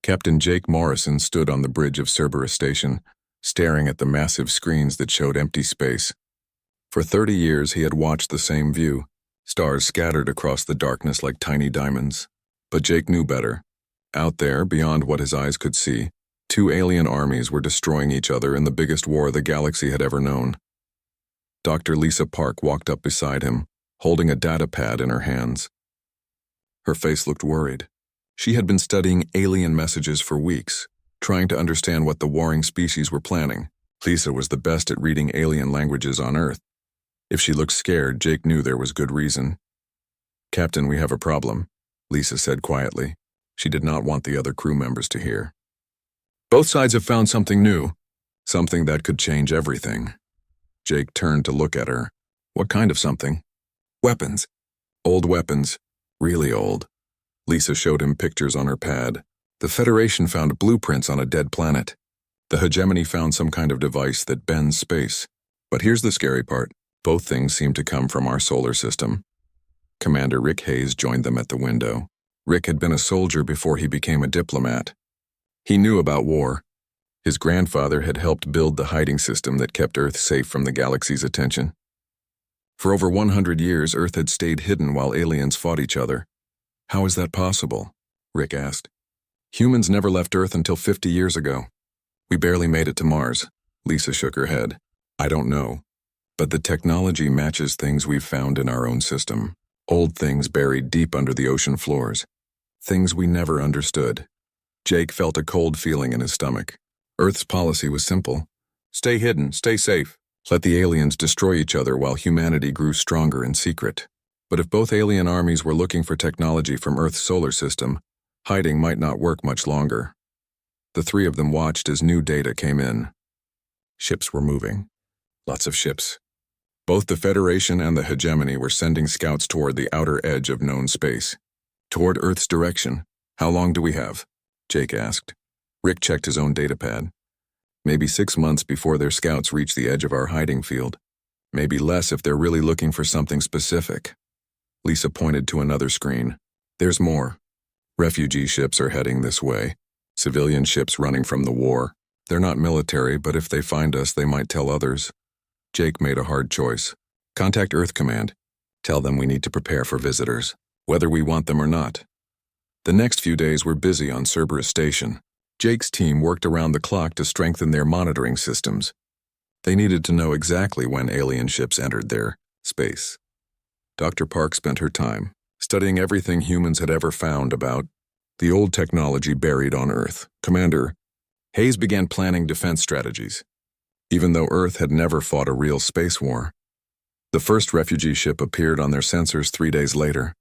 Captain Jake Morrison stood on the bridge of Cerberus Station, staring at the massive screens that showed empty space. For 30 years he had watched the same view, stars scattered across the darkness like tiny diamonds. But Jake knew better. Out there, beyond what his eyes could see, two alien armies were destroying each other in the biggest war the galaxy had ever known. Dr. Lisa Park walked up beside him, holding a data pad in her hands. Her face looked worried. She had been studying alien messages for weeks, trying to understand what the warring species were planning. Lisa was the best at reading alien languages on Earth. If she looked scared, Jake knew there was good reason. "Captain, we have a problem," Lisa said quietly. She did not want the other crew members to hear. "Both sides have found something new, something that could change everything." Jake turned to look at her. "What kind of something?" "Weapons. Old weapons. Really old." Lisa showed him pictures on her pad. The Federation found blueprints on a dead planet. The hegemony found some kind of device that bends space. But here's the scary part. Both things seem to come from our solar system. Commander Rick Hayes joined them at the window. Rick had been a soldier before he became a diplomat. He knew about war. His grandfather had helped build the hiding system that kept Earth safe from the galaxy's attention. For over 100 years, Earth had stayed hidden while aliens fought each other. "How is that possible?" Rick asked. "Humans never left Earth until 50 years ago. We barely made it to Mars." Lisa shook her head. "I don't know. But the technology matches things we've found in our own system. Old things buried deep under the ocean floors. Things we never understood." Jake felt a cold feeling in his stomach. Earth's policy was simple. Stay hidden, stay safe. Let the aliens destroy each other while humanity grew stronger in secret. But if both alien armies were looking for technology from Earth's solar system, hiding might not work much longer. The three of them watched as new data came in. Ships were moving. Lots of ships. Both the Federation and the hegemony were sending scouts toward the outer edge of known space. Toward Earth's direction. "How long do we have?" Jake asked. Rick checked his own datapad. "Maybe 6 months before their scouts reach the edge of our hiding field. Maybe less if they're really looking for something specific." Lisa pointed to another screen. "There's more. Refugee ships are heading this way. Civilian ships running from the war. They're not military, but if they find us, they might tell others." Jake made a hard choice. "Contact Earth Command. Tell them we need to prepare for visitors, whether we want them or not." The next few days were busy on Cerberus Station. Jake's team worked around the clock to strengthen their monitoring systems. They needed to know exactly when alien ships entered their space. Dr. Park spent her time studying everything humans had ever found about the old technology buried on Earth. Commander Hayes began planning defense strategies. Even though Earth had never fought a real space war. The first refugee ship appeared on their sensors 3 days later.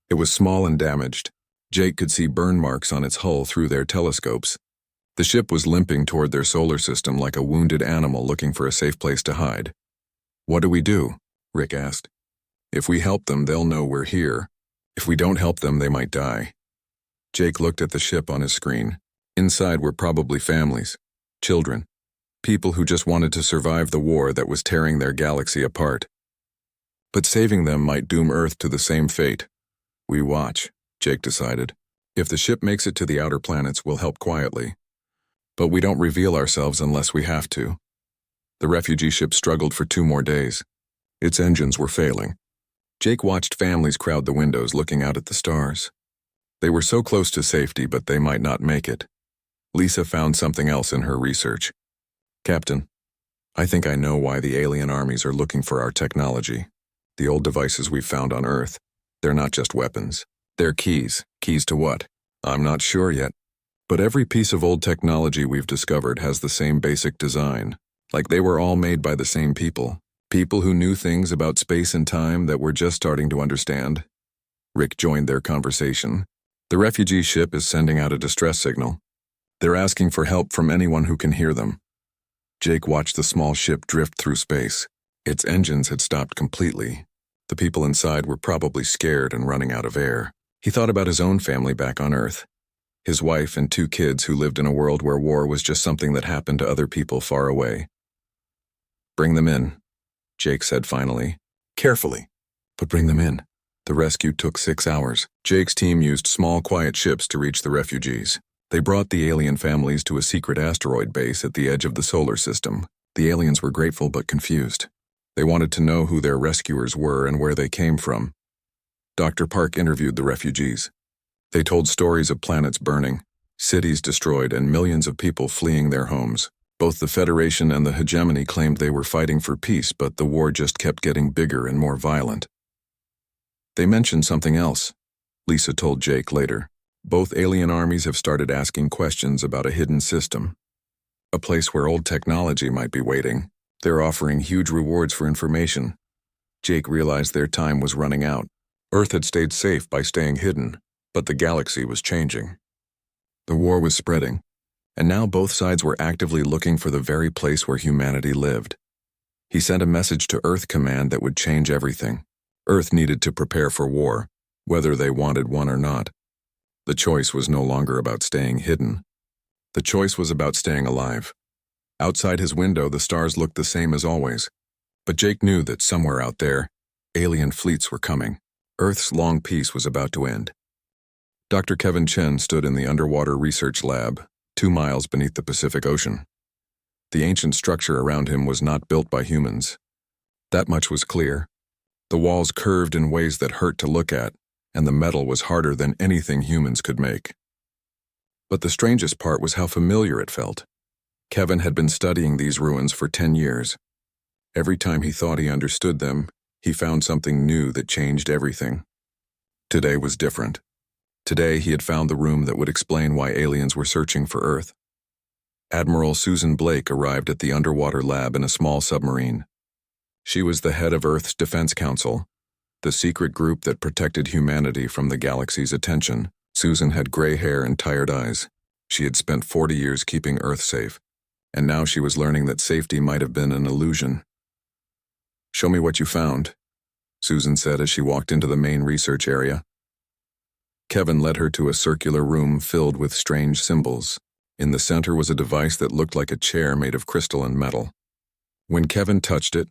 It was small and damaged. Jake could see burn marks on its hull through their telescopes. The ship was limping toward their solar system like a wounded animal looking for a safe place to hide. "What do we do?" Rick asked. "If we help them, they'll know we're here. If we don't help them, they might die." Jake looked at the ship on his screen. Inside were probably families, children. People who just wanted to survive the war that was tearing their galaxy apart. But saving them might doom Earth to the same fate. "We watch," Jake decided. "If the ship makes it to the outer planets, we'll help quietly. But we don't reveal ourselves unless we have to." The refugee ship struggled for 2 more days. Its engines were failing. Jake watched families crowd the windows looking out at the stars. They were so close to safety, but they might not make it. Lisa found something else in her research. "Captain, I think I know why the alien armies are looking for our technology. The old devices we've found on Earth, they're not just weapons. They're keys. Keys to what? I'm not sure yet. But every piece of old technology we've discovered has the same basic design, like they were all made by the same people. People who knew things about space and time that we're just starting to understand." Rick joined their conversation. "The refugee ship is sending out a distress signal. They're asking for help from anyone who can hear them." Jake watched the small ship drift through space. Its engines had stopped completely. The people inside were probably scared and running out of air. He thought about his own family back on Earth. His wife and 2 kids who lived in a world where war was just something that happened to other people far away. "Bring them in," Jake said finally. "Carefully, but bring them in." The rescue took 6 hours. Jake's team used small, quiet ships to reach the refugees. They brought the alien families to a secret asteroid base at the edge of the solar system. The aliens were grateful but confused. They wanted to know who their rescuers were and where they came from. Dr. Park interviewed the refugees. They told stories of planets burning, cities destroyed, and millions of people fleeing their homes. Both the Federation and the hegemony claimed they were fighting for peace, but the war just kept getting bigger and more violent. They mentioned something else, Lisa told Jake later. Both alien armies have started asking questions about a hidden system, a place where old technology might be waiting. They're offering huge rewards for information. Jake realized their time was running out. Earth had stayed safe by staying hidden, but the galaxy was changing. The war was spreading, and now both sides were actively looking for the very place where humanity lived. He sent a message to Earth Command that would change everything. Earth needed to prepare for war, whether they wanted one or not. The choice was no longer about staying hidden. The choice was about staying alive. Outside his window, the stars looked the same as always. But Jake knew that somewhere out there, alien fleets were coming. Earth's long peace was about to end. Dr. Kevin Chen stood in the underwater research lab, 2 miles beneath the Pacific Ocean. The ancient structure around him was not built by humans. That much was clear. The walls curved in ways that hurt to look at, and the metal was harder than anything humans could make. But the strangest part was how familiar it felt. Kevin had been studying these ruins for 10 years. Every time he thought he understood them, he found something new that changed everything. Today was different. Today he had found the room that would explain why aliens were searching for Earth. Admiral Susan Blake arrived at the underwater lab in a small submarine. She was the head of Earth's Defense Council, the secret group that protected humanity from the galaxy's attention. Susan had gray hair and tired eyes. She had spent 40 years keeping Earth safe, and now she was learning that safety might have been an illusion. "Show me what you found," Susan said as she walked into the main research area. Kevin led her to a circular room filled with strange symbols. In the center was a device that looked like a chair made of crystal and metal. When Kevin touched it,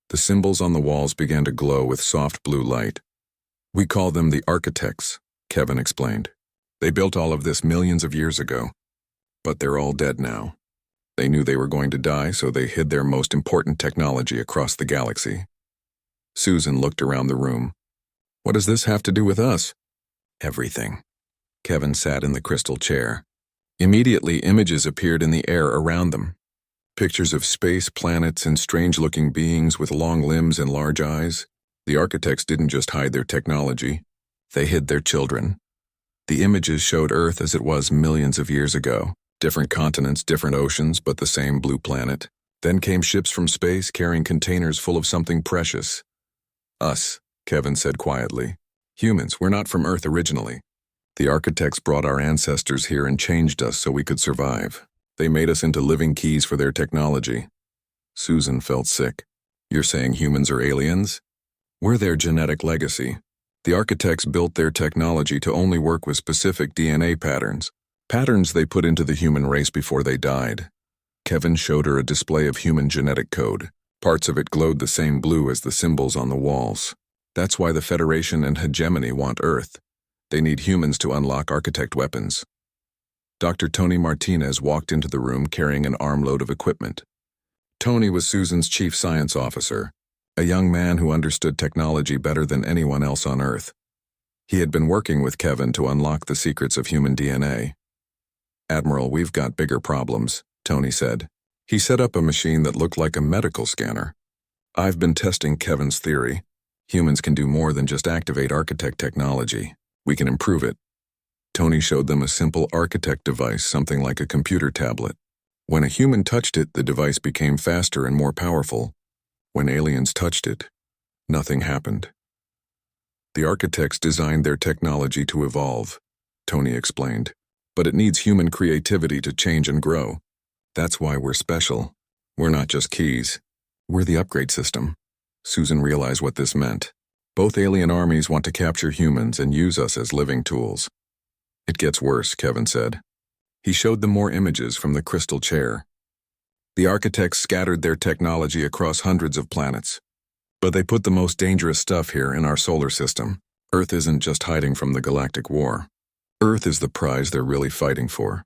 the symbols on the walls began to glow with soft blue light. "We call them the architects," Kevin explained. "They built all of this millions of years ago, but they're all dead now. They knew they were going to die, so they hid their most important technology across the galaxy." Susan looked around the room. "What does this have to do with us?" "Everything." Kevin sat in the crystal chair. Immediately, images appeared in the air around them. Pictures of space, planets, and strange-looking beings with long limbs and large eyes. The architects didn't just hide their technology. They hid their children. The images showed Earth as it was millions of years ago. Different continents, different oceans, but the same blue planet. Then came ships from space carrying containers full of something precious. "Us," Kevin said quietly. "Humans, we're not from Earth originally. The architects brought our ancestors here and changed us so we could survive. They made us into living keys for their technology." Susan felt sick. "You're saying humans are aliens?" "We're their genetic legacy. The architects built their technology to only work with specific DNA patterns they put into the human race before they died." Kevin showed her a display of human genetic code. Parts of it glowed the same blue as the symbols on the walls. "That's why the Federation and hegemony want Earth. They need humans to unlock architect weapons." Dr. Tony Martinez walked into the room carrying an armload of equipment. Tony was Susan's chief science officer, a young man who understood technology better than anyone else on Earth. He had been working with Kevin to unlock the secrets of human DNA. "Admiral, we've got bigger problems," Tony said. He set up a machine that looked like a medical scanner. "I've been testing Kevin's theory. Humans can do more than just activate architect technology. We can improve it." Tony showed them a simple architect device, something like a computer tablet. When a human touched it, the device became faster and more powerful. When aliens touched it, nothing happened. "The architects designed their technology to evolve," Tony explained. "But it needs human creativity to change and grow. That's why we're special. We're not just keys. We're the upgrade system." Susan realized what this meant. Both alien armies want to capture humans and use us as living tools. "It gets worse," Kevin said. He showed them more images from the crystal chair. "The architects scattered their technology across hundreds of planets. But they put the most dangerous stuff here in our solar system. Earth isn't just hiding from the Galactic War. Earth is the prize they're really fighting for."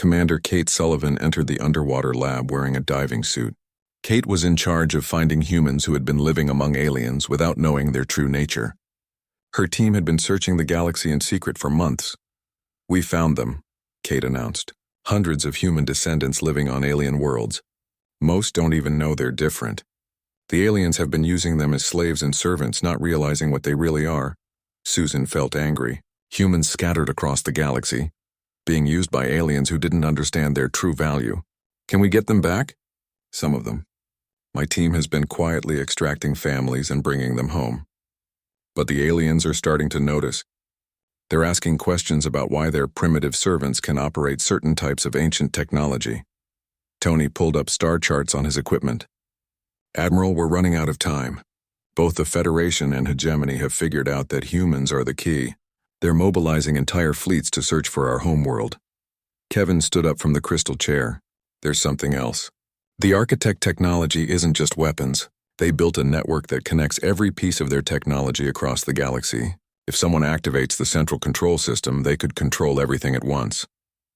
Commander Kate Sullivan entered the underwater lab wearing a diving suit. Kate was in charge of finding humans who had been living among aliens without knowing their true nature. Her team had been searching the galaxy in secret for months. "We found them," Kate announced. "Hundreds of human descendants living on alien worlds. Most don't even know they're different. The aliens have been using them as slaves and servants, not realizing what they really are." Susan felt angry. Humans scattered across the galaxy, being used by aliens who didn't understand their true value. "Can we get them back?" "Some of them. My team has been quietly extracting families and bringing them home. But the aliens are starting to notice. They're asking questions about why their primitive servants can operate certain types of ancient technology." Tony pulled up star charts on his equipment. "Admiral, we're running out of time. Both the Federation and Hegemony have figured out that humans are the key. They're mobilizing entire fleets to search for our homeworld." Kevin stood up from the crystal chair. "There's something else. The architect technology isn't just weapons. They built a network that connects every piece of their technology across the galaxy. If someone activates the central control system, they could control everything at once."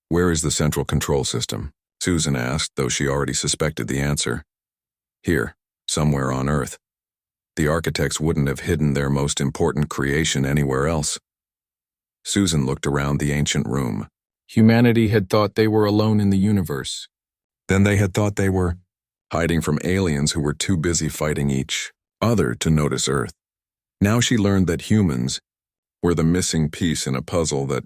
"Where is the central control system?" Susan asked, though she already suspected the answer. "Here, somewhere on Earth. The architects wouldn't have hidden their most important creation anywhere else." Susan looked around the ancient room. Humanity had thought they were alone in the universe. Then they had thought they were hiding from aliens who were too busy fighting each other to notice Earth. Now she learned that humans were the missing piece in a puzzle that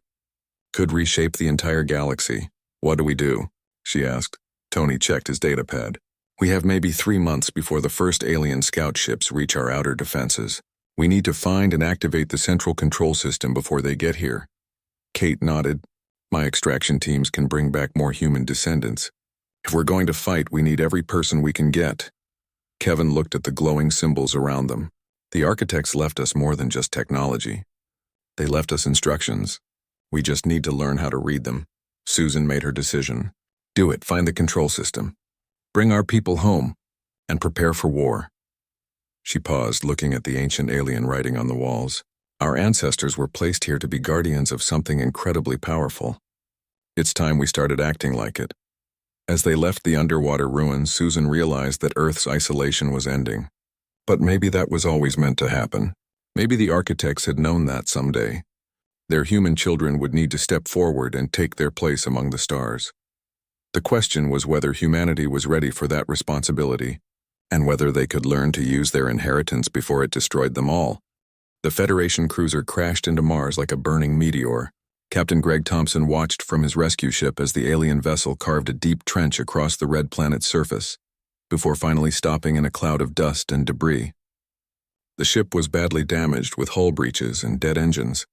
could reshape the entire galaxy. "What do we do?" she asked. Tony checked his datapad. "We have maybe 3 months before the first alien scout ships reach our outer defenses. We need to find and activate the central control system before they get here." Kate nodded. "My extraction teams can bring back more human descendants. If we're going to fight, we need every person we can get." Kevin looked at the glowing symbols around them. "The architects left us more than just technology. They left us instructions. We just need to learn how to read them." Susan made her decision. "Do it. Find the control system. Bring our people home, and prepare for war." She paused, looking at the ancient alien writing on the walls. "Our ancestors were placed here to be guardians of something incredibly powerful. It's time we started acting like it." As they left the underwater ruins, Susan realized that Earth's isolation was ending. But maybe that was always meant to happen. Maybe the architects had known that someday. Their human children would need to step forward and take their place among the stars. The question was whether humanity was ready for that responsibility, and whether they could learn to use their inheritance before it destroyed them all. The Federation cruiser crashed into Mars like a burning meteor. Captain Greg Thompson watched from his rescue ship as the alien vessel carved a deep trench across the red planet's surface, before finally stopping in a cloud of dust and debris. The ship was badly damaged with hull breaches and dead engines.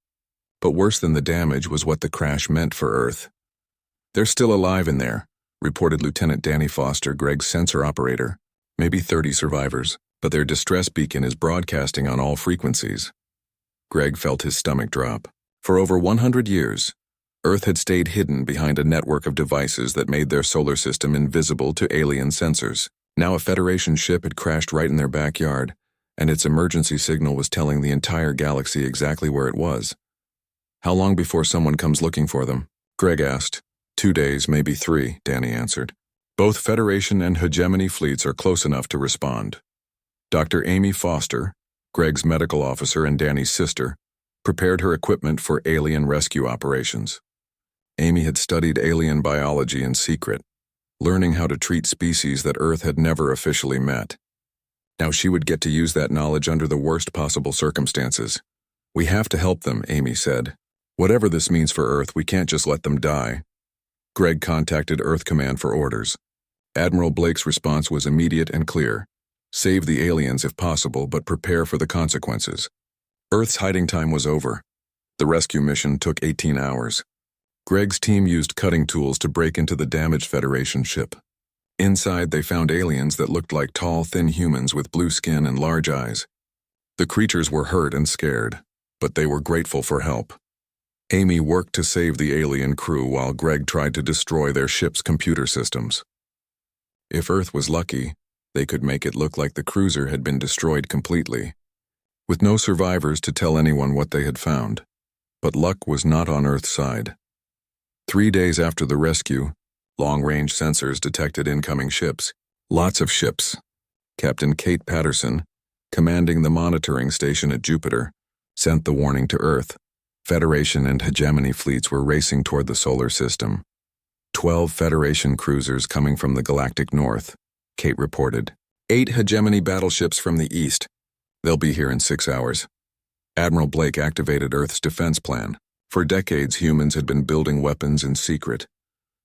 But worse than the damage was what the crash meant for Earth. "They're still alive in there," reported Lieutenant Danny Foster, Greg's sensor operator. "Maybe 30 survivors, but their distress beacon is broadcasting on all frequencies." Greg felt his stomach drop. For over 100 years, Earth had stayed hidden behind a network of devices that made their solar system invisible to alien sensors. Now a Federation ship had crashed right in their backyard, and its emergency signal was telling the entire galaxy exactly where it was. "How long before someone comes looking for them?" Greg asked. 2 days, maybe 3, Danny answered. "Both Federation and Hegemony fleets are close enough to respond." Dr. Amy Foster, Greg's medical officer and Danny's sister, prepared her equipment for alien rescue operations. Amy had studied alien biology in secret, learning how to treat species that Earth had never officially met. Now she would get to use that knowledge under the worst possible circumstances. "We have to help them," Amy said. "Whatever this means for Earth, we can't just let them die." Greg contacted Earth Command for orders. Admiral Blake's response was immediate and clear. "Save the aliens if possible, but prepare for the consequences." Earth's hiding time was over. The rescue mission took 18 hours. Greg's team used cutting tools to break into the damaged Federation ship. Inside, they found aliens that looked like tall, thin humans with blue skin and large eyes. The creatures were hurt and scared, but they were grateful for help. Amy worked to save the alien crew while Greg tried to destroy their ship's computer systems. If Earth was lucky, they could make it look like the cruiser had been destroyed completely, with no survivors to tell anyone what they had found. But luck was not on Earth's side. 3 days after the rescue, long-range sensors detected incoming ships. Lots of ships. Captain Kate Patterson, commanding the monitoring station at Jupiter, sent the warning to Earth. Federation and Hegemony fleets were racing toward the solar system. 12 Federation cruisers coming from the galactic north, Kate reported. 8 Hegemony battleships from the east. They'll be here in 6 hours. Admiral Blake activated Earth's defense plan. For decades, humans had been building weapons in secret,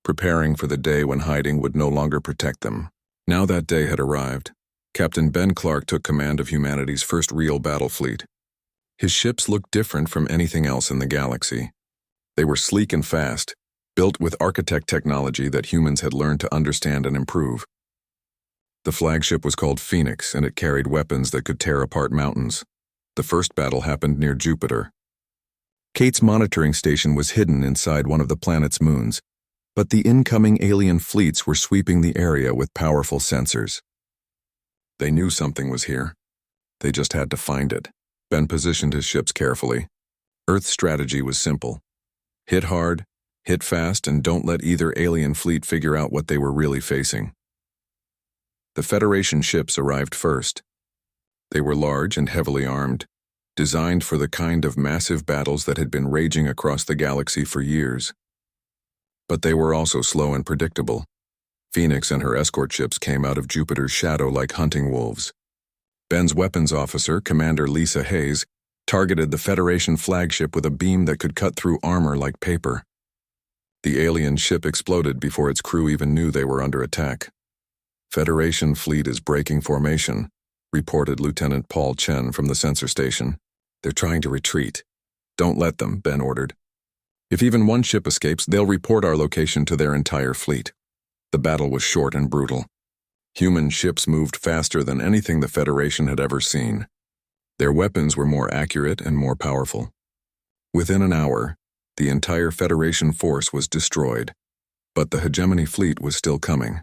preparing for the day when hiding would no longer protect them. Now that day had arrived. Captain Ben Clark took command of humanity's first real battle fleet. His ships looked different from anything else in the galaxy. They were sleek and fast, built with architect technology that humans had learned to understand and improve. The flagship was called Phoenix, and it carried weapons that could tear apart mountains. The first battle happened near Jupiter. Kate's monitoring station was hidden inside one of the planet's moons, but the incoming alien fleets were sweeping the area with powerful sensors. They knew something was here. They just had to find it. Ben positioned his ships carefully. Earth's strategy was simple. Hit hard, hit fast, and don't let either alien fleet figure out what they were really facing. The Federation ships arrived first. They were large and heavily armed, designed for the kind of massive battles that had been raging across the galaxy for years. But they were also slow and predictable. Phoenix and her escort ships came out of Jupiter's shadow like hunting wolves. Ben's weapons officer, Commander Lisa Hayes, targeted the Federation flagship with a beam that could cut through armor like paper. The alien ship exploded before its crew even knew they were under attack. Federation fleet is breaking formation, reported Lieutenant Paul Chen from the sensor station. They're trying to retreat. Don't let them, Ben ordered. If even one ship escapes, they'll report our location to their entire fleet. The battle was short and brutal. Human ships moved faster than anything the Federation had ever seen. Their weapons were more accurate and more powerful. Within an hour, the entire Federation force was destroyed, but the Hegemony fleet was still coming.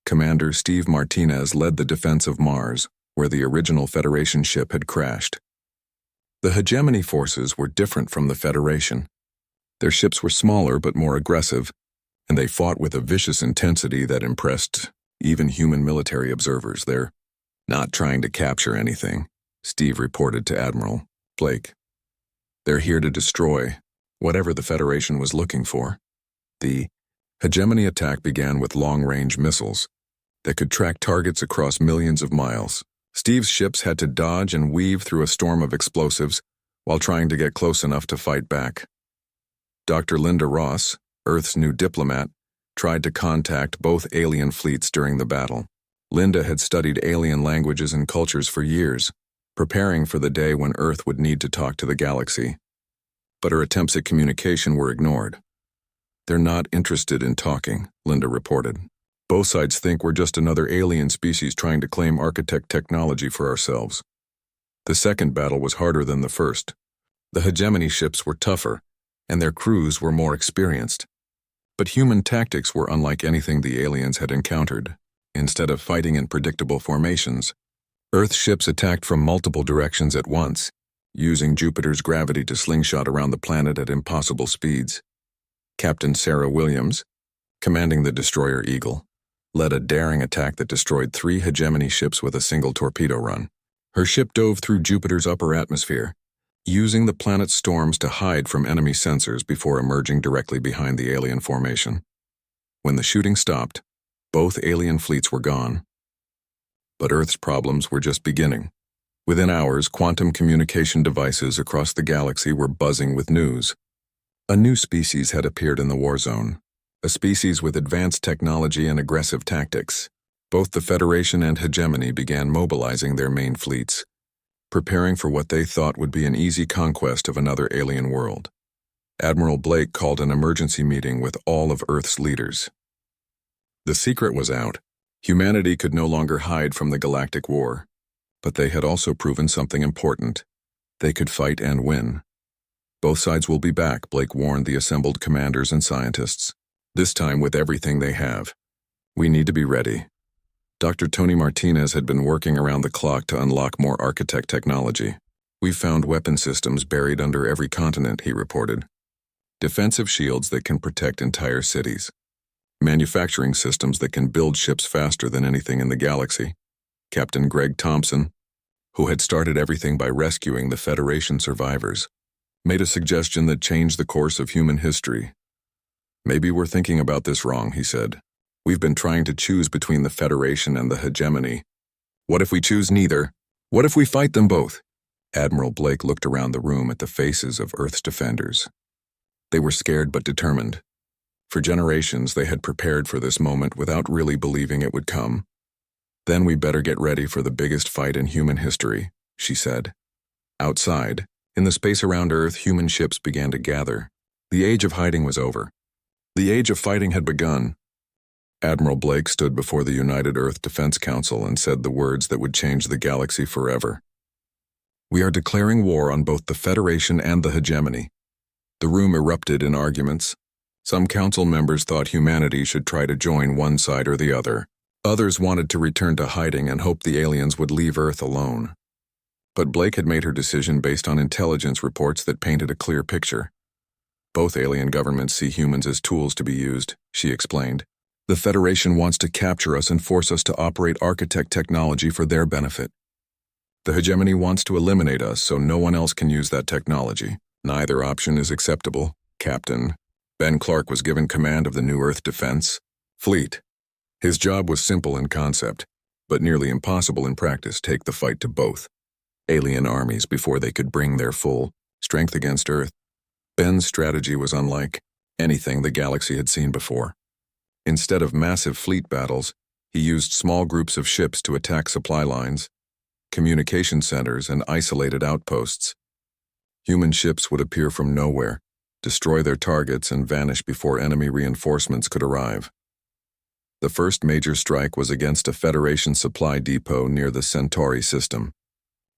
Commander Steve Martinez led the defense of Mars, where the original Federation ship had crashed. The Hegemony forces were different from the Federation. Their ships were smaller but more aggressive, and they fought with a vicious intensity that impressed even human military observers. They're not trying to capture anything, Steve reported to Admiral Blake. They're here to destroy whatever the Federation was looking for. The Hegemony attack began with long-range missiles that could track targets across millions of miles. Steve's ships had to dodge and weave through a storm of explosives while trying to get close enough to fight back. Dr. Linda Ross, Earth's new diplomat, tried to contact both alien fleets during the battle. Linda had studied alien languages and cultures for years, preparing for the day when Earth would need to talk to the galaxy. But her attempts at communication were ignored. They're not interested in talking, Linda reported. Both sides think we're just another alien species trying to claim architect technology for ourselves. The second battle was harder than the first. The Hegemony ships were tougher, and their crews were more experienced. But human tactics were unlike anything the aliens had encountered. Instead of fighting in predictable formations, Earth ships attacked from multiple directions at once, using Jupiter's gravity to slingshot around the planet at impossible speeds. Captain Sarah Williams, commanding the destroyer Eagle, led a daring attack that destroyed 3 Hegemony ships with a single torpedo run. Her ship dove through Jupiter's upper atmosphere, using the planet's storms to hide from enemy sensors before emerging directly behind the alien formation. When the shooting stopped, both alien fleets were gone. But Earth's problems were just beginning. Within hours, quantum communication devices across the galaxy were buzzing with news. A new species had appeared in the war zone, a species with advanced technology and aggressive tactics. Both the Federation and Hegemony began mobilizing their main fleets, preparing for what they thought would be an easy conquest of another alien world. Admiral Blake called an emergency meeting with all of Earth's leaders. The secret was out. Humanity could no longer hide from the Galactic War, but they had also proven something important. They could fight and win. Both sides will be back, Blake warned the assembled commanders and scientists. This time with everything they have. We need to be ready. Dr. Tony Martinez had been working around the clock to unlock more architect technology. We've found weapon systems buried under every continent, he reported. defensive shields that can protect entire cities, manufacturing systems that can build ships faster than anything in the galaxy. Captain Greg Thompson, who had started everything by rescuing the Federation survivors, made a suggestion that changed the course of human history. "Maybe we're thinking about this wrong," he said. "We've been trying to choose between the Federation and the hegemony. What if we choose neither? What if we fight them both?" Admiral Blake looked around the room at the faces of Earth's defenders. They were scared but determined. For generations, they had prepared for this moment without really believing it would come. "Then we better get ready for the biggest fight in human history," she said. Outside, in the space around Earth, human ships began to gather. The age of hiding was over. The age of fighting had begun. Admiral Blake stood before the United Earth Defense Council and said the words that would change the galaxy forever. "We are declaring war on both the Federation and the hegemony." The room erupted in arguments. Some council members thought humanity should try to join one side or the other. Others wanted to return to hiding and hoped the aliens would leave Earth alone. But Blake had made her decision based on intelligence reports that painted a clear picture. "Both alien governments see humans as tools to be used," she explained. "The Federation wants to capture us and force us to operate architect technology for their benefit. The hegemony wants to eliminate us so no one else can use that technology. Neither option is acceptable, Captain." Ben Clark was given command of the New Earth Defense Fleet. His job was simple in concept, but nearly impossible in practice: take the fight to both alien armies before they could bring their full strength against Earth. Ben's strategy was unlike anything the galaxy had seen before. Instead of massive fleet battles, he used small groups of ships to attack supply lines, communication centers, and isolated outposts. Human ships would appear from nowhere, destroy their targets, and vanish before enemy reinforcements could arrive. The first major strike was against a Federation supply depot near the Centauri system.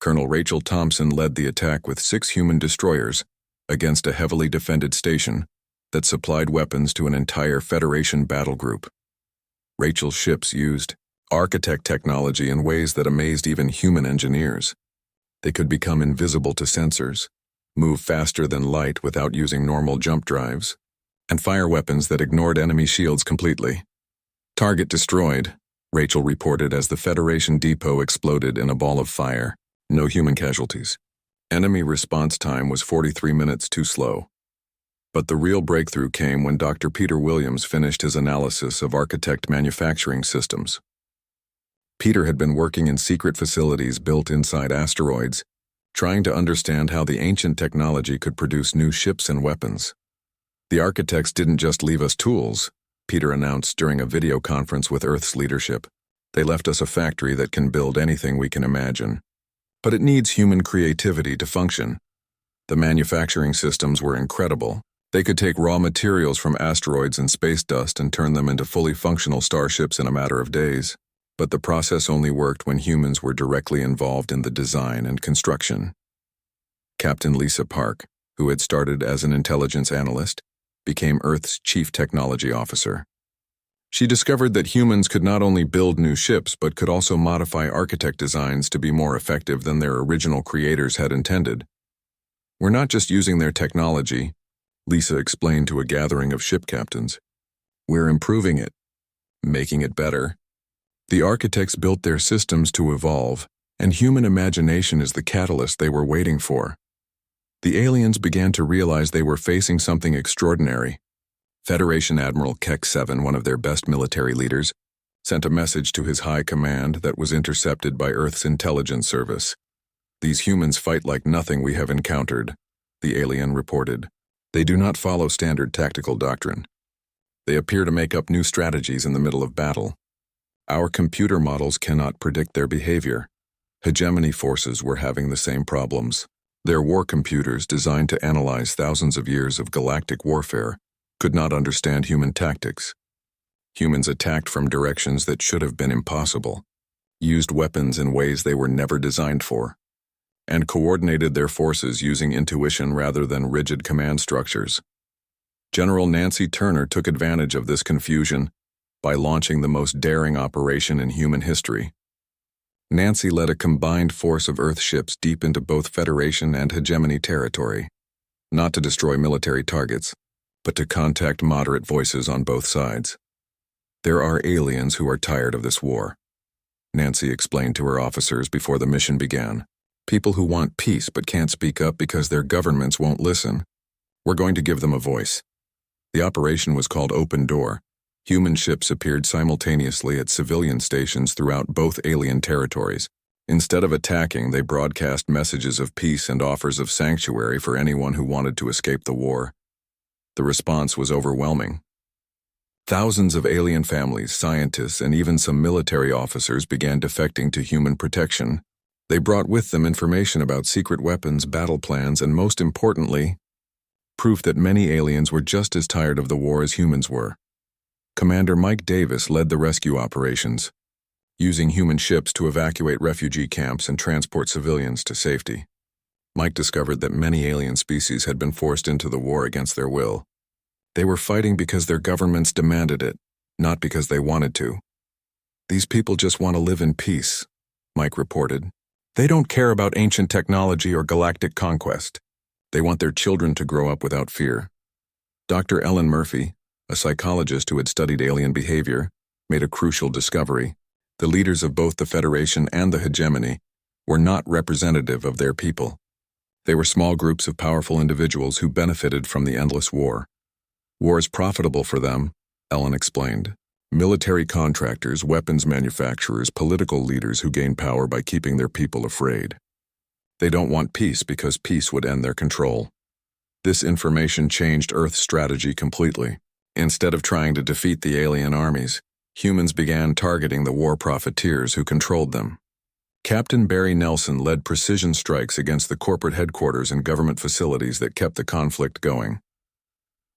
Colonel Rachel Thompson led the attack with 6 human destroyers against a heavily defended station that supplied weapons to an entire Federation battle group. Rachel's ships used architect technology in ways that amazed even human engineers. They could become invisible to sensors, move faster than light without using normal jump drives, and fire weapons that ignored enemy shields completely. "Target destroyed," Rachel reported as the Federation depot exploded in a ball of fire. No human casualties. Enemy response time was 43 minutes too slow. But the real breakthrough came when Dr. Peter Williams finished his analysis of architect manufacturing systems. Peter had been working in secret facilities built inside asteroids, trying to understand how the ancient technology could produce new ships and weapons. "The architects didn't just leave us tools," Peter announced during a video conference with Earth's leadership. "They left us a factory that can build anything we can imagine. But it needs human creativity to function." The manufacturing systems were incredible. They could take raw materials from asteroids and space dust and turn them into fully functional starships in a matter of days. But the process only worked when humans were directly involved in the design and construction. Captain Lisa Park, who had started as an intelligence analyst, became Earth's chief technology officer. She discovered that humans could not only build new ships but could also modify architect designs to be more effective than their original creators had intended. "We're not just using their technology," Lisa explained to a gathering of ship captains. "We're improving it, making it better." The architects built their systems to evolve, and human imagination is the catalyst they were waiting for. The aliens began to realize they were facing something extraordinary. Federation Admiral Keck 7, one of their best military leaders, sent a message to his high command that was intercepted by Earth's intelligence service. "These humans fight like nothing we have encountered," the alien reported. "They do not follow standard tactical doctrine. They appear to make up new strategies in the middle of battle. Our computer models cannot predict their behavior." Hegemony forces were having the same problems. Their war computers, designed to analyze thousands of years of galactic warfare, could not understand human tactics. Humans attacked from directions that should have been impossible, used weapons in ways they were never designed for, and coordinated their forces using intuition rather than rigid command structures. General Nancy Turner took advantage of this confusion by launching the most daring operation in human history. Nancy led a combined force of Earth ships deep into both Federation and hegemony territory, not to destroy military targets, but to contact moderate voices on both sides. There are aliens who are tired of this war, Nancy explained to her officers before the mission began. People who want peace but can't speak up because their governments won't listen. We're going to give them a voice. The operation was called Open Door. Human ships appeared simultaneously at civilian stations throughout both alien territories. Instead of attacking, they broadcast messages of peace and offers of sanctuary for anyone who wanted to escape the war. The response was overwhelming. Thousands of alien families, scientists, and even some military officers began defecting to human protection. They brought with them information about secret weapons, battle plans, and most importantly, proof that many aliens were just as tired of the war as humans were. Commander Mike Davis led the rescue operations, using human ships to evacuate refugee camps and transport civilians to safety. Mike discovered that many alien species had been forced into the war against their will. They were fighting because their governments demanded it, not because they wanted to. These people just want to live in peace, Mike reported. They don't care about ancient technology or galactic conquest. They want their children to grow up without fear. Dr. Ellen Murphy, a psychologist who had studied alien behavior, made a crucial discovery. The leaders of both the Federation and the hegemony were not representative of their people. They were small groups of powerful individuals who benefited from the endless war. War is profitable for them, Ellen explained. Military contractors, weapons manufacturers, political leaders who gain power by keeping their people afraid. They don't want peace because peace would end their control. This information changed Earth's strategy completely. Instead of trying to defeat the alien armies, humans began targeting the war profiteers who controlled them. Captain Barry Nelson led precision strikes against the corporate headquarters and government facilities that kept the conflict going.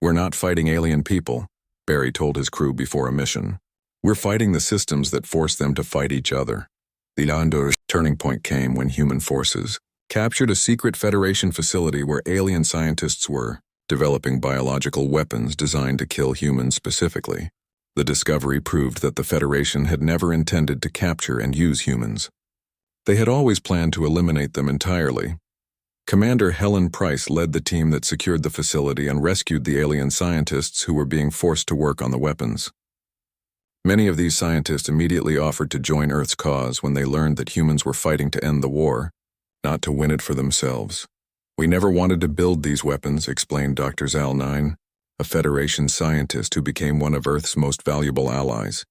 We're not fighting alien people, Barry told his crew before a mission. We're fighting the systems that force them to fight each other. The Landor turning point came when human forces captured a secret Federation facility where alien scientists were developing biological weapons designed to kill humans specifically. The discovery proved that the Federation had never intended to capture and use humans. They had always planned to eliminate them entirely. Commander Helen Price led the team that secured the facility and rescued the alien scientists who were being forced to work on the weapons. Many of these scientists immediately offered to join Earth's cause when they learned that humans were fighting to end the war, not to win it for themselves. We never wanted to build these weapons, explained Dr. Zal9, a Federation scientist who became one of Earth's most valuable allies.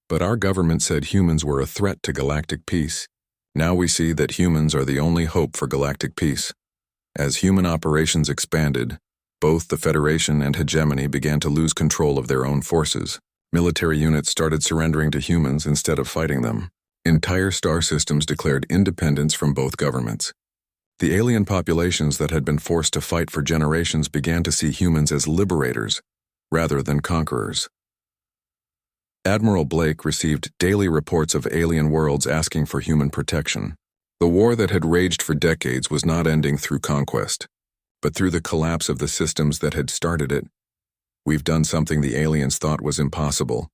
But our government said humans were a threat to galactic peace. Now we see that humans are the only hope for galactic peace. As human operations expanded, both the Federation and hegemony began to lose control of their own forces. Military units started surrendering to humans instead of fighting them. Entire star systems declared independence from both governments. The alien populations that had been forced to fight for generations began to see humans as liberators, rather than conquerors. Admiral Blake received daily reports of alien worlds asking for human protection. The war that had raged for decades was not ending through conquest, but through the collapse of the systems that had started it. We've done something the aliens thought was impossible,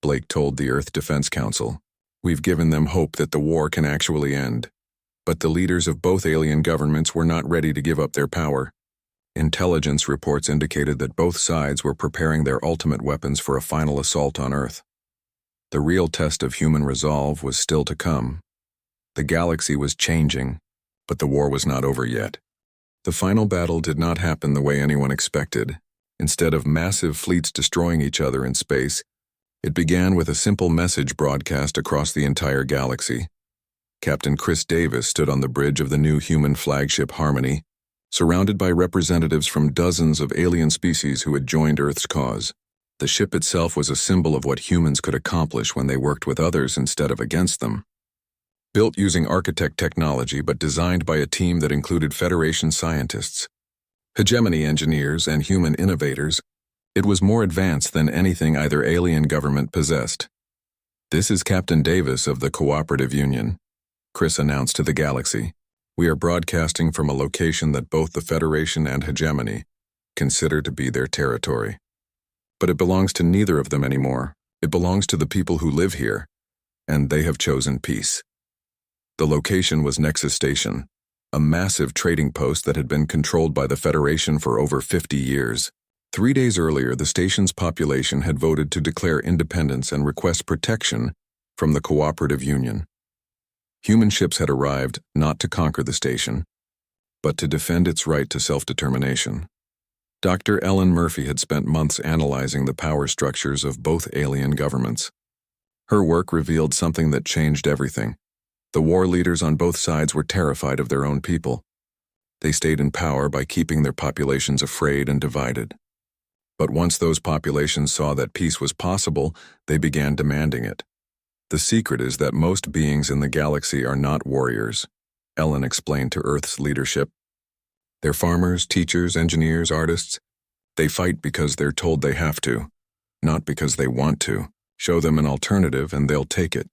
Blake told the Earth Defense Council. We've given them hope that the war can actually end. But the leaders of both alien governments were not ready to give up their power. Intelligence reports indicated that both sides were preparing their ultimate weapons for a final assault on Earth. The real test of human resolve was still to come. The galaxy was changing, but the war was not over yet. The final battle did not happen the way anyone expected. Instead of massive fleets destroying each other in space, it began with a simple message broadcast across the entire galaxy. Captain Chris Davis stood on the bridge of the new human flagship Harmony, surrounded by representatives from dozens of alien species who had joined Earth's cause. The ship itself was a symbol of what humans could accomplish when they worked with others instead of against them. Built using architect technology but designed by a team that included Federation scientists, hegemony engineers, and human innovators, it was more advanced than anything either alien government possessed. "This is Captain Davis of the Cooperative Union," Chris announced to the galaxy. "We are broadcasting from a location that both the Federation and hegemony consider to be their territory. But it belongs to neither of them anymore. It belongs to the people who live here, and they have chosen peace." The location was Nexus Station, a massive trading post that had been controlled by the Federation for over 50 years. 3 days earlier, the station's population had voted to declare independence and request protection from the Cooperative Union. Human ships had arrived not to conquer the station, but to defend its right to self-determination. Dr. Ellen Murphy had spent months analyzing the power structures of both alien governments. Her work revealed something that changed everything. The war leaders on both sides were terrified of their own people. They stayed in power by keeping their populations afraid and divided. But once those populations saw that peace was possible, they began demanding it. The secret is that most beings in the galaxy are not warriors, Ellen explained to Earth's leadership. They're farmers, teachers, engineers, artists. They fight because they're told they have to, not because they want to. Show them an alternative and they'll take it.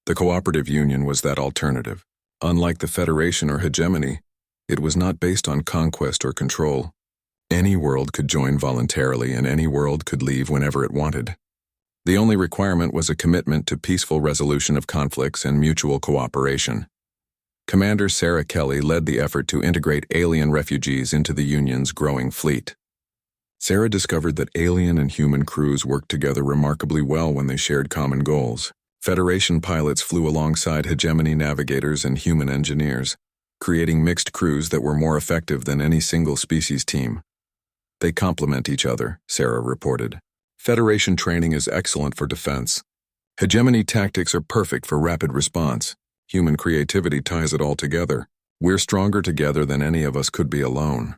The Cooperative Union was that alternative. Unlike the Federation or hegemony, it was not based on conquest or control. Any world could join voluntarily and any world could leave whenever it wanted. The only requirement was a commitment to peaceful resolution of conflicts and mutual cooperation. Commander Sarah Kelly led the effort to integrate alien refugees into the Union's growing fleet. Sarah discovered that alien and human crews worked together remarkably well when they shared common goals. Federation pilots flew alongside hegemony navigators and human engineers, creating mixed crews that were more effective than any single species team. They complement each other, Sarah reported. Federation training is excellent for defense. Hegemony tactics are perfect for rapid response. Human creativity ties it all together. We're stronger together than any of us could be alone.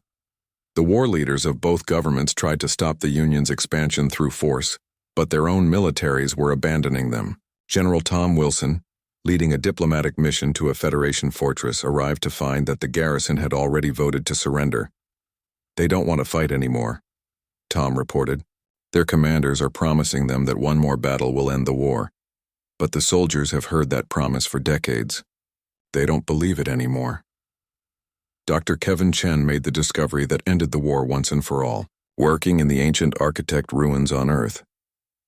The war leaders of both governments tried to stop the Union's expansion through force, but their own militaries were abandoning them. General Tom Wilson, leading a diplomatic mission to a Federation fortress, arrived to find that the garrison had already voted to surrender. They don't want to fight anymore, Tom reported. Their commanders are promising them that one more battle will end the war. But the soldiers have heard that promise for decades. They don't believe it anymore. Dr. Kevin Chen made the discovery that ended the war once and for all. Working in the ancient architect ruins on Earth,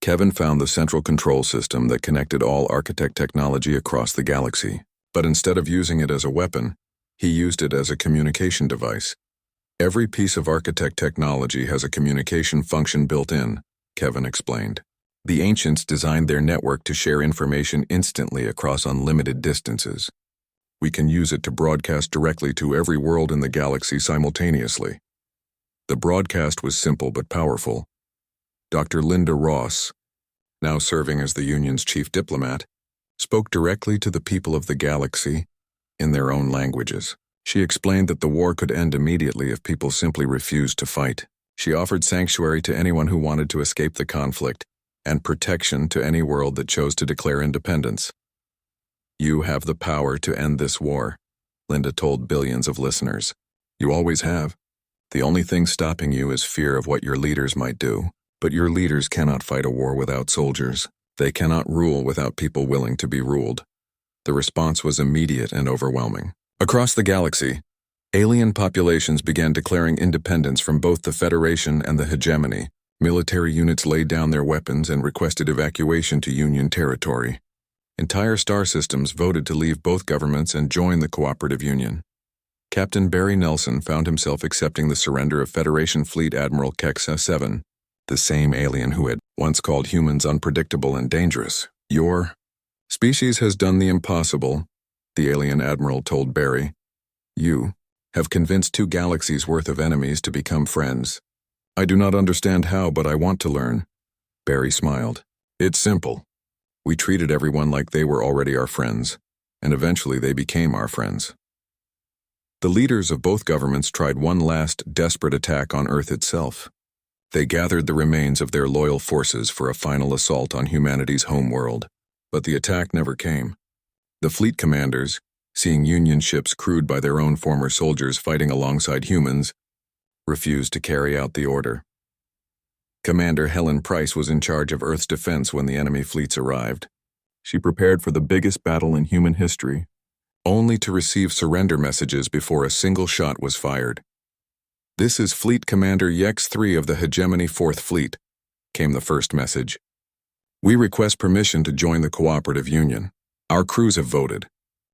Kevin found the central control system that connected all architect technology across the galaxy. But instead of using it as a weapon, he used it as a communication device. Every piece of architect technology has a communication function built in, Kevin explained. The ancients designed their network to share information instantly across unlimited distances. We can use it to broadcast directly to every world in the galaxy simultaneously. The broadcast was simple but powerful. Dr. Linda Ross, now serving as the Union's chief diplomat, spoke directly to the people of the galaxy in their own languages. She explained that the war could end immediately if people simply refused to fight. She offered sanctuary to anyone who wanted to escape the conflict, and protection to any world that chose to declare independence. You have the power to end this war, Linda told billions of listeners. You always have. The only thing stopping you is fear of what your leaders might do. But your leaders cannot fight a war without soldiers. They cannot rule without people willing to be ruled. The response was immediate and overwhelming. Across the galaxy, alien populations began declaring independence from both the Federation and the hegemony. Military units laid down their weapons and requested evacuation to Union territory. Entire star systems voted to leave both governments and join the Cooperative Union. Captain Barry Nelson found himself accepting the surrender of Federation Fleet Admiral Kexa 7, the same alien who had once called humans unpredictable and dangerous. Your species has done the impossible, the alien admiral told Barry. You have convinced 2 galaxies worth of enemies to become friends. I do not understand how, but I want to learn. Barry smiled. It's simple. We treated everyone like they were already our friends, and eventually they became our friends. The leaders of both governments tried one last desperate attack on Earth itself. They gathered the remains of their loyal forces for a final assault on humanity's homeworld, but the attack never came. The fleet commanders, seeing Union ships crewed by their own former soldiers fighting alongside humans, refused to carry out the order. Commander Helen Price was in charge of Earth's defense when the enemy fleets arrived. She prepared for the biggest battle in human history, only to receive surrender messages before a single shot was fired. This is Fleet Commander Yex 3 of the Hegemony 4th Fleet, came the first message. We request permission to join the Cooperative Union. Our crews have voted.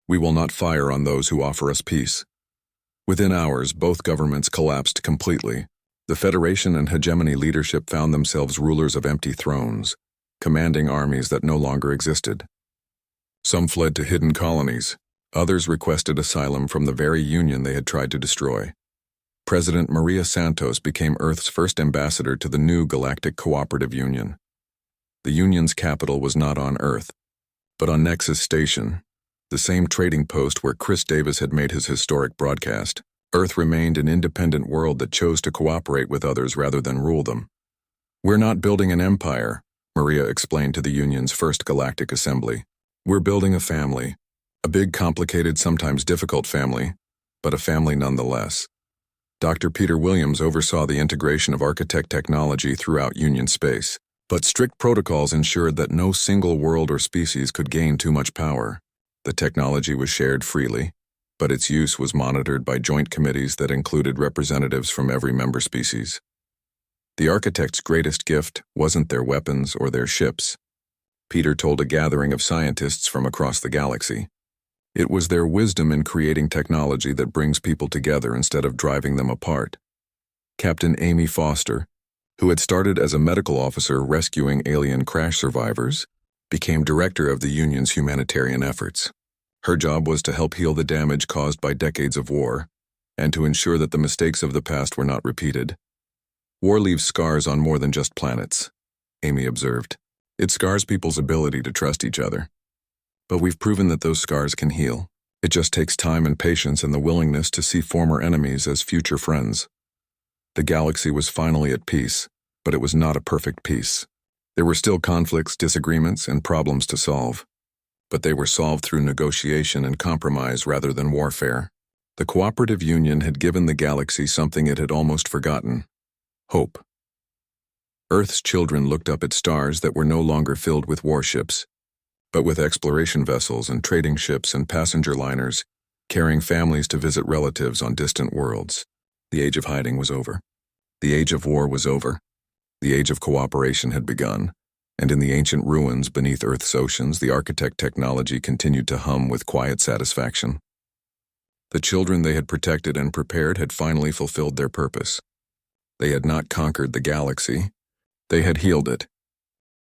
We will not fire on those who offer us peace. Within hours, both governments collapsed completely. The Federation and hegemony leadership found themselves rulers of empty thrones, commanding armies that no longer existed. Some fled to hidden colonies. Others requested asylum from the very union they had tried to destroy. President Maria Santos became Earth's first ambassador to the new Galactic Cooperative Union. The union's capital was not on Earth, but on Nexus Station, the same trading post where Chris Davis had made his historic broadcast. Earth remained an independent world that chose to cooperate with others rather than rule them. "We're not building an empire," Maria explained to the Union's first Galactic Assembly. "We're building a family. A big, complicated, sometimes difficult family, but a family nonetheless." Dr. Peter Williams oversaw the integration of architect technology throughout Union space, but strict protocols ensured that no single world or species could gain too much power. The technology was shared freely, but its use was monitored by joint committees that included representatives from every member species. The architects' greatest gift wasn't their weapons or their ships, Peter told a gathering of scientists from across the galaxy. It was their wisdom in creating technology that brings people together instead of driving them apart. Captain Amy Foster, who had started as a medical officer rescuing alien crash survivors, became director of the Union's humanitarian efforts. Her job was to help heal the damage caused by decades of war, and to ensure that the mistakes of the past were not repeated. "War leaves scars on more than just planets," Amy observed. "It scars people's ability to trust each other. But we've proven that those scars can heal. It just takes time and patience and the willingness to see former enemies as future friends." The galaxy was finally at peace, but it was not a perfect peace. There were still conflicts, disagreements, and problems to solve. But they were solved through negotiation and compromise rather than warfare. The Cooperative Union had given the galaxy something it had almost forgotten: hope. Earth's children looked up at stars that were no longer filled with warships, but with exploration vessels and trading ships and passenger liners, carrying families to visit relatives on distant worlds. The age of hiding was over. The age of war was over. The age of cooperation had begun, and in the ancient ruins beneath Earth's oceans, the architect technology continued to hum with quiet satisfaction. The children they had protected and prepared had finally fulfilled their purpose. They had not conquered the galaxy. They had healed it,